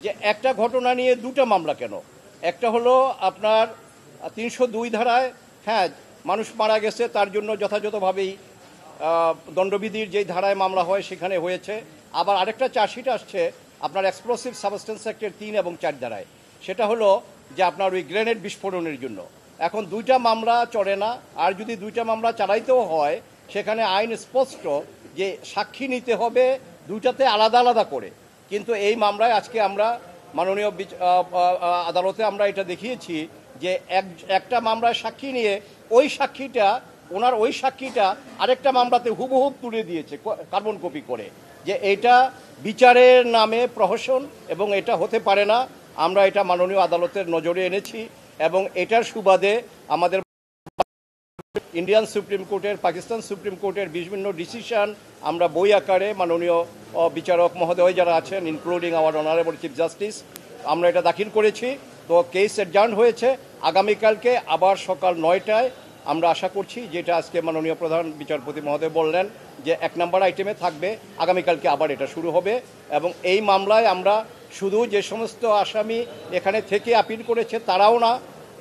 যে একটা ঘটনা নিয়ে দুটো মামলা কেন। একটা হলো আপনার 302 ধারায়, হ্যাঁ মানুষ মারা গেছে, তার জন্য যথাযথভাবেই দণ্ডবিধির যেই ধারায় মামলা হয় সেখানে হয়েছে। আবার আরেকটা চার্জশিট আসছে আপনার এক্সপ্লোসিভ সাবস্টেন্স অ্যাক্টের 3 এবং 4 ধারায়, সেটা হলো যে আপনার ওই গ্রেনেড বিস্ফোরণের জন্য। এখন দুইটা মামলা চলে না, আর যদি দুইটা মামলা চালাইতেও হয় সেখানে আইন স্পষ্ট যে সাক্ষী নিতে হবে দুইটাতে আলাদা আলাদা করে। কিন্তু এই মামলায় আজকে আমরা মাননীয় আদালতে আমরা এটা দেখিয়েছি যে একটা মামলায় সাক্ষী নিয়ে ওই সাক্ষীটা আরেকটা মামলাতে হুবহুব তুলে দিয়েছে কার্বন কপি করে, যে এটা বিচারের নামে প্রহসন এবং এটা হতে পারে না। আমরা এটা মাননীয় আদালতের নজরে এনেছি এবং এটার সুবাদে আমাদের ইন্ডিয়ান সুপ্রিম কোর্টের, পাকিস্তান সুপ্রিম কোর্টের বিভিন্ন ডিসিশন আমরা বই আকারে মাননীয় বিচারক মহোদয় যারা আছেন, including hour honourable chief justice, আমরা এটা দাখিল করেছি। তো কেস অ্যাডজার্ন হয়েছে, আগামীকালকে আবার সকাল 9টায় আমরা আশা করছি, যেটা আজকে মাননীয় প্রধান বিচারপতি মহোদয় বললেন যে 1 নম্বর আইটেমে থাকবে, আগামীকালকে আবার এটা শুরু হবে। এবং এই মামলায় আমরা শুধু যে সমস্ত আসামি এখানে থেকে আপিল করেছে তারাও না,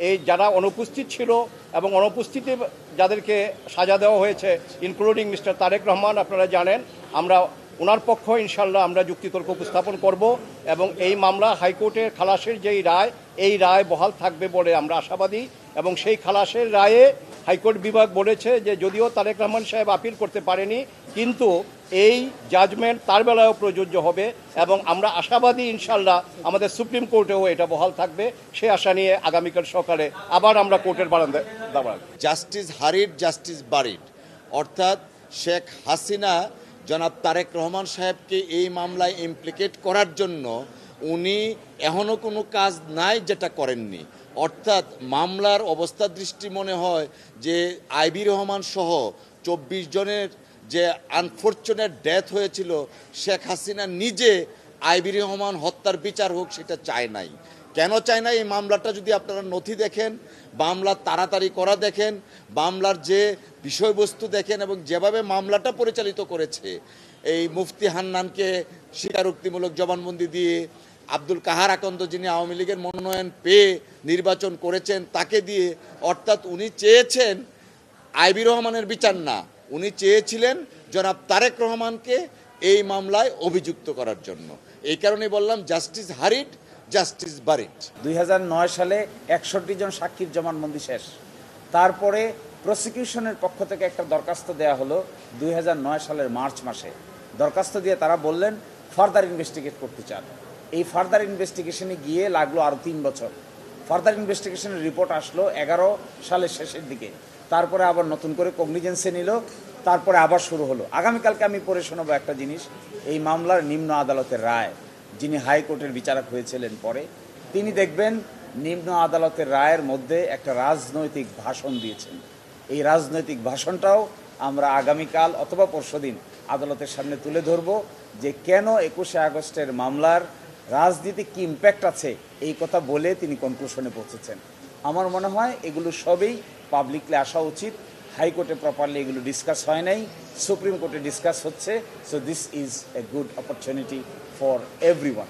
এই যারা অনুপস্থিত ছিল এবং অনুপস্থিতি যাদেরকে সাজা দেওয়া হয়েছে, ইনক্লুডিং মিস্টার তারেক রহমান, আপনারা জানেন আমরা ওনার পক্ষ ইনশাল্লাহ আমরা যুক্তিতর্ক উপস্থাপন করব এবং এই মামলা হাইকোর্টের খালাসের যেই রায়, এই রায় বহাল থাকবে বলে আমরা আশাবাদী। এবং সেই খালাসের রায়ে হাইকোর্ট বিভাগ বলেছে যে যদিও তারেক রহমান সাহেব আপিল করতে পারেনি, কিন্তু এই জাজমেন্ট তার বেলায়ও প্রযোজ্য হবে এবং আমরা আশাবাদী ইনশাল্লাহ আমাদের সুপ্রিম কোর্টেও এটা বহাল থাকবে। সে আশা নিয়ে আগামীকাল সকালে আবার আমরা কোর্টের বারান্দায় দাঁড়াব। জাস্টিস হারিড, জাস্টিস বারিড, অর্থাৎ শেখ হাসিনা জনাব তারেক রহমান সাহেবকে এই মামলায় ইমপ্লিকেট করার জন্য উনি এখনও কোনো কাজ নাই যেটা করেননি। অর্থাৎ মামলার অবস্থা দৃষ্টি মনে হয় যে আইবি রহমান সহ 24 জনের যে আনফর্চুনেট ডেথ হয়েছিল, শেখ হাসিনা নিজে আইবি রহমান হত্যার বিচার হোক সেটা চায় নাই। কেন চায় না? এই মামলাটা যদি আপনারা নথি দেখেন, মামলা তাড়াতাড়ি করা দেখেন, মামলার যে বিষয়বস্তু দেখেন এবং যেভাবে মামলাটা পরিচালিত করেছে, এই মুফতি হান্নানকে স্বীকারোক্তিমূলক জবানবন্দি দিয়ে, আব্দুল কাহার আকন্দ যিনি আওয়ামী লীগের মনোনয়ন পেয়ে নির্বাচন করেছেন তাকে দিয়ে, অর্থাৎ উনি চেয়েছেন আইবি রহমানের বিচার না, উনি চেয়েছিলেন জনাব তারেক রহমানকে এই মামলায় অভিযুক্ত করার জন্য। এই কারণে বললাম জাস্টিস হারিড, জাস্টিস বারিড। 2009 সালে 61 জন সাক্ষীর জবানবন্দি শেষ। তারপরে প্রসিকিউশনের পক্ষ থেকে একটা দরখাস্ত দেয়া হলো 2009 সালের মার্চ মাসে। দরখাস্ত দিয়ে তারা বললেন ফার্দার ইনভেস্টিগেট করতে চান। এই ফার্দার ইনভেস্টিগেশনে গিয়ে লাগলো আরও 3 বছর। ফার্দার ইনভেস্টিগেশনের রিপোর্ট আসলো 11 সালের শেষের দিকে। তারপরে আবার নতুন করে কগনিজেন্সে নিল, তারপরে আবার শুরু হলো। আগামীকালকে আমি পড়ে শোনাবো একটা জিনিস, এই মামলার নিম্ন আদালতের রায়। যিনি হাইকোর্টের বিচারক হয়েছিলেন পরে, তিনি দেখবেন নিম্ন আদালতের রায়ের মধ্যে একটা রাজনৈতিক ভাষণ দিয়েছেন। এই রাজনৈতিক ভাষণটাও আমরা আগামীকাল অথবা পরশুদিন আদালতের সামনে তুলে ধরব, যে কেন 21শে আগস্টের মামলার রাজনীতিক কী ইম্প্যাক্ট আছে এই কথা বলে তিনি কনক্লুশনে পৌঁছেছেন। আমার মনে হয় এগুলো সবই পাবলিকলি আসা উচিত। হাইকোর্টে প্রপারলি এগুলো ডিসকাস হয় নাই, সুপ্রিম কোর্টে ডিসকাস হচ্ছে। So this is a good opportunity for everyone.